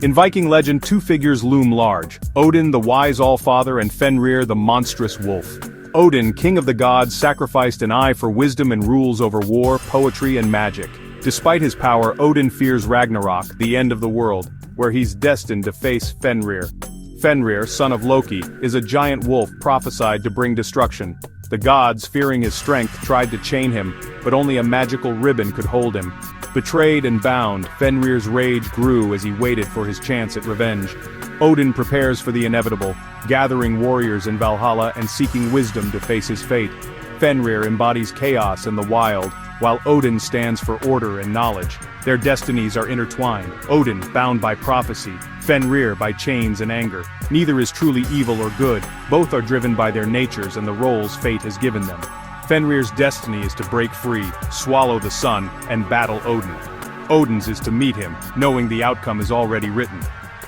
In Viking legend, two figures loom large: Odin, the wise all-father, and Fenrir, the monstrous wolf. Odin, king of the gods, sacrificed an eye for wisdom and rules over war, poetry, and magic. Despite his power, Odin fears Ragnarok, the end of the world, where he's destined to face Fenrir. Fenrir, son of Loki, is a giant wolf prophesied to bring destruction. The gods, fearing his strength, tried to chain him, but only a magical ribbon could hold him. Betrayed and bound, Fenrir's rage grew as he waited for his chance at revenge. Odin prepares for the inevitable, gathering warriors in Valhalla and seeking wisdom to face his fate. Fenrir embodies chaos and the wild, while Odin stands for order and knowledge. Their destinies are intertwined, Odin bound by prophecy, Fenrir by chains and anger. Neither is truly evil or good, both are driven by their natures and the roles fate has given them. Fenrir's destiny is to break free, swallow the sun, and battle Odin. Odin's is to meet him, knowing the outcome is already written.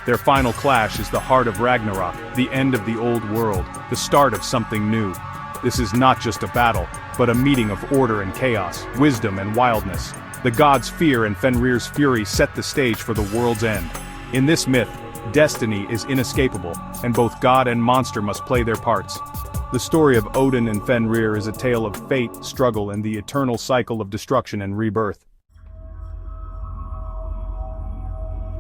Their final clash is the heart of Ragnarok, the end of the old world, the start of something new. This is not just a battle, but a meeting of order and chaos, wisdom and wildness. The gods' fear and Fenrir's fury set the stage for the world's end. In this myth, destiny is inescapable, and both god and monster must play their parts. The story of Odin and Fenrir is a tale of fate, struggle, and the eternal cycle of destruction and rebirth.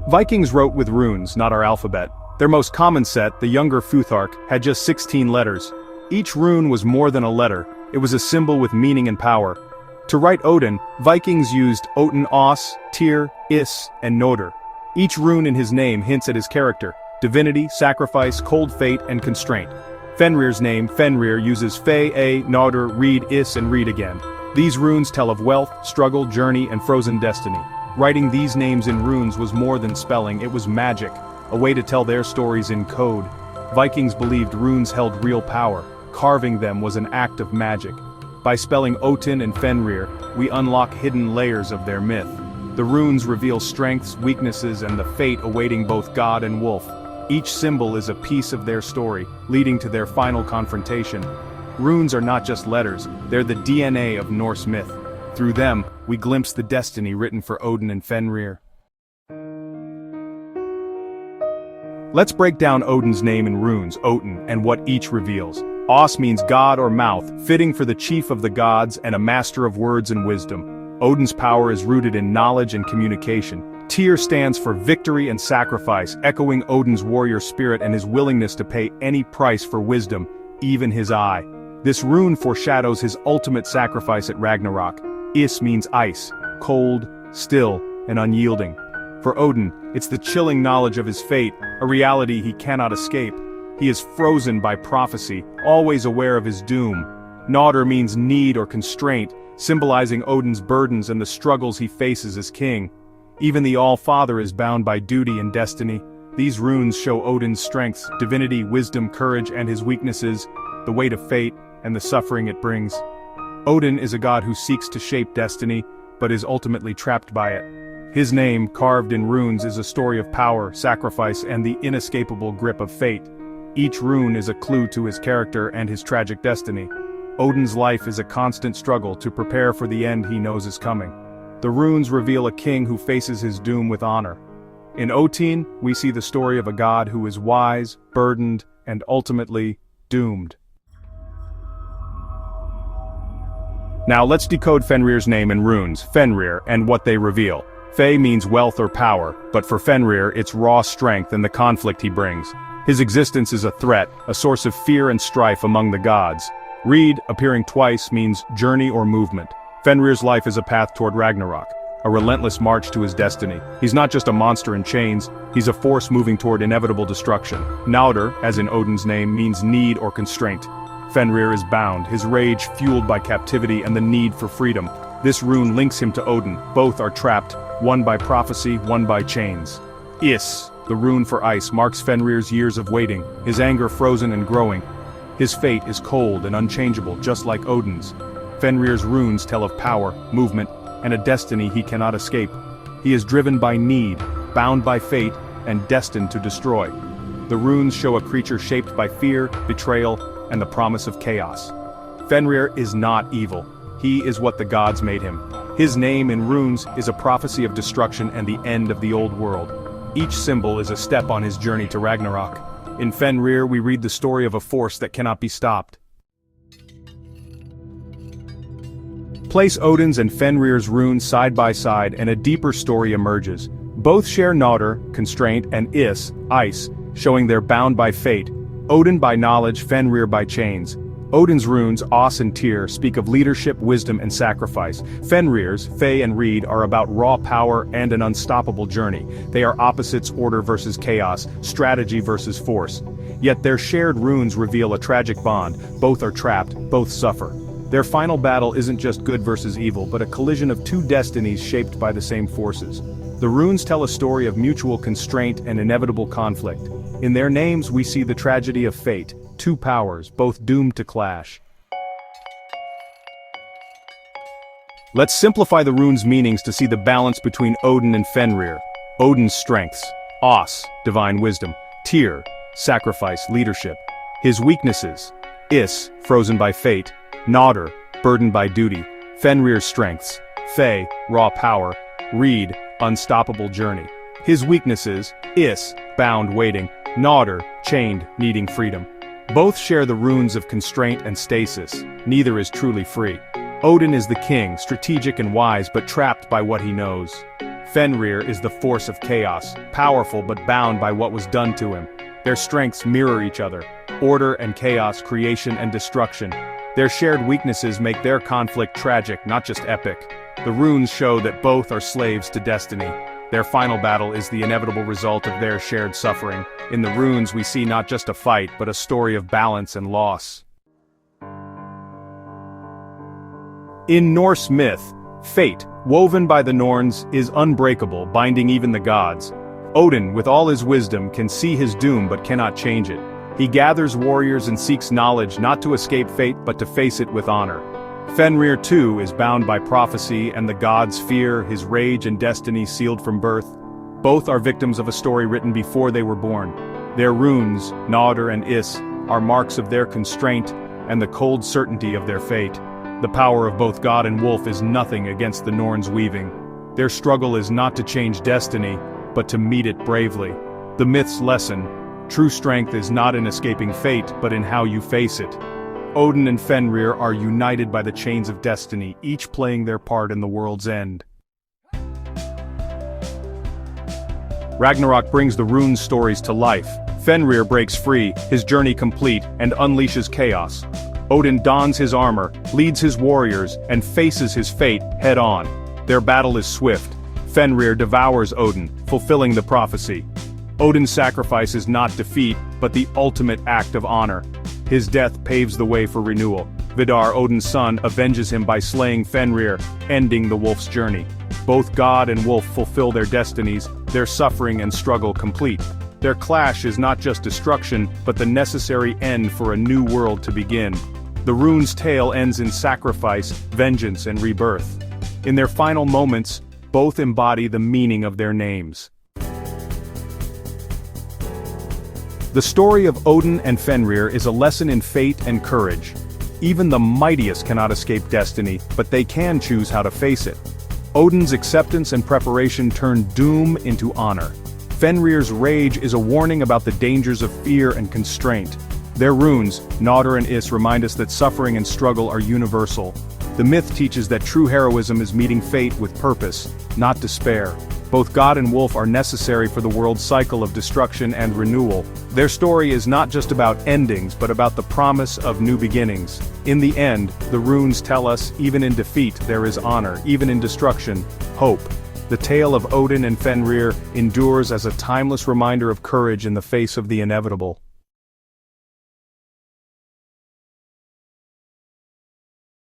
Vikings wrote with runes, not our alphabet. Their most common set, the Younger Futhark, had just 16 letters. Each rune was more than a letter, it was a symbol with meaning and power. To write Odin, Vikings used OTIN, Tyr, Is, and Nodr. Each rune in his name hints at his character: divinity, sacrifice, cold fate, and constraint. Fenrir's name, Fenrir, uses Fe, Nodr, Reed, Is, and Reed again. These runes tell of wealth, struggle, journey, and frozen destiny. Writing these names in runes was more than spelling, it was magic, a way to tell their stories in code. Vikings believed runes held real power. Carving them was an act of magic. By spelling Odin and Fenrir, we unlock hidden layers of their myth. The runes reveal strengths, weaknesses, and the fate awaiting both god and wolf. Each symbol is a piece of their story, leading to their final confrontation. Runes are not just letters, they're the DNA of Norse myth. Through them, we glimpse the destiny written for Odin and Fenrir. Let's break down Odin's name in runes, Odin, and what each reveals. Os means god or mouth, fitting for the chief of the gods and a master of words and wisdom. Odin's power is rooted in knowledge and communication. Tyr stands for victory and sacrifice, echoing Odin's warrior spirit and his willingness to pay any price for wisdom, even his eye. This rune foreshadows his ultimate sacrifice at Ragnarok. Is means ice, cold, still, and unyielding. For Odin, it's the chilling knowledge of his fate, a reality he cannot escape. He is frozen by prophecy, always aware of his doom. Nodr means need or constraint, symbolizing Odin's burdens and the struggles he faces as king. Even the All-Father is bound by duty and destiny. These runes show Odin's strengths, divinity, wisdom, courage, and his weaknesses, the weight of fate, and the suffering it brings. Odin is a god who seeks to shape destiny, but is ultimately trapped by it. His name, carved in runes, is a story of power, sacrifice, and the inescapable grip of fate. Each rune is a clue to his character and his tragic destiny. Odin's life is a constant struggle to prepare for the end he knows is coming. The runes reveal a king who faces his doom with honor. In OTIN, we see the story of a god who is wise, burdened, and ultimately doomed. Now let's decode Fenrir's name in runes, Fenrir, and what they reveal. Fe means wealth or power, but for Fenrir it's raw strength and the conflict he brings. His existence is a threat, a source of fear and strife among the gods. Reed, appearing twice, means journey or movement. Fenrir's life is a path toward Ragnarok, a relentless march to his destiny. He's not just a monster in chains, he's a force moving toward inevitable destruction. Nodr, as in Odin's name, means need or constraint. Fenrir is bound, his rage fueled by captivity and the need for freedom. This rune links him to Odin. Both are trapped, one by prophecy, one by chains. Is, the rune for ice, marks Fenrir's years of waiting, his anger frozen and growing. His fate is cold and unchangeable, just like Odin's. Fenrir's runes tell of power, movement, and a destiny he cannot escape. He is driven by need, bound by fate, and destined to destroy. The runes show a creature shaped by fear, betrayal, and the promise of chaos. Fenrir is not evil. He is what the gods made him. His name in runes is a prophecy of destruction and the end of the old world. Each symbol is a step on his journey to Ragnarok. In Fenrir, we read the story of a force that cannot be stopped. Place Odin's and Fenrir's runes side by side and a deeper story emerges. Both share Nautr, constraint, and ice, showing they're bound by fate. Odin by knowledge, Fenrir by chains. Odin's runes, Os and Tyr, speak of leadership, wisdom, and sacrifice. Fenrir's, Fe and Reed, are about raw power and an unstoppable journey. They are opposites, order versus chaos, strategy versus force. Yet their shared runes reveal a tragic bond. Both are trapped, both suffer. Their final battle isn't just good versus evil, but a collision of two destinies shaped by the same forces. The runes tell a story of mutual constraint and inevitable conflict. In their names we see the tragedy of fate, two powers, both doomed to clash. Let's simplify the runes' meanings to see the balance between Odin and Fenrir. Odin's strengths: Os, divine wisdom; Tyr, sacrifice, leadership. His weaknesses: Is, frozen by fate; Nautr, burdened by duty. Fenrir's strengths: Fe, raw power; Reed, unstoppable journey. His weaknesses: Is, bound, waiting; Nautr, chained, needing freedom. Both share the runes of constraint and stasis. Neither is truly free. Odin is the king, strategic and wise, but trapped by what he knows. Fenrir is the force of chaos, powerful but bound by what was done to him. Their strengths mirror each other: order and chaos, creation and destruction. Their shared weaknesses make their conflict tragic, not just epic. The runes show that both are slaves to destiny. Their final battle is the inevitable result of their shared suffering. In the runes we see not just a fight, but a story of balance and loss. In Norse myth, fate, woven by the Norns, is unbreakable, binding even the gods. Odin, with all his wisdom, can see his doom but cannot change it. He gathers warriors and seeks knowledge not to escape fate but to face it with honor. Fenrir too is bound by prophecy and the gods' fear, his rage and destiny sealed from birth. Both are victims of a story written before they were born. Their runes, Nautr and Is, are marks of their constraint and the cold certainty of their fate. The power of both god and wolf is nothing against the Norns' weaving. Their struggle is not to change destiny, but to meet it bravely. The myth's lesson: true strength is not in escaping fate, but in how you face it. Odin and Fenrir are united by the chains of destiny, each playing their part in the world's end. Ragnarok brings the rune stories to life. Fenrir breaks free, his journey complete, and unleashes chaos. Odin dons his armor, leads his warriors, and faces his fate head-on. Their battle is swift. Fenrir devours Odin, fulfilling the prophecy. Odin's sacrifice is not defeat, but the ultimate act of honor. His death paves the way for renewal. Vidar, Odin's son, avenges him by slaying Fenrir, ending the wolf's journey. Both god and wolf fulfill their destinies, their suffering and struggle complete. Their clash is not just destruction, but the necessary end for a new world to begin. The rune's tale ends in sacrifice, vengeance, and rebirth. In their final moments, both embody the meaning of their names. The story of Odin and Fenrir is a lesson in fate and courage. Even the mightiest cannot escape destiny, but they can choose how to face it. Odin's acceptance and preparation turn doom into honor. Fenrir's rage is a warning about the dangers of fear and constraint. Their runes, Nautr and Is, remind us that suffering and struggle are universal. The myth teaches that true heroism is meeting fate with purpose, not despair. Both god and wolf are necessary for the world's cycle of destruction and renewal. Their story is not just about endings, but about the promise of new beginnings. In the end, the runes tell us, even in defeat there is honor, even in destruction, hope. The tale of Odin and Fenrir endures as a timeless reminder of courage in the face of the inevitable.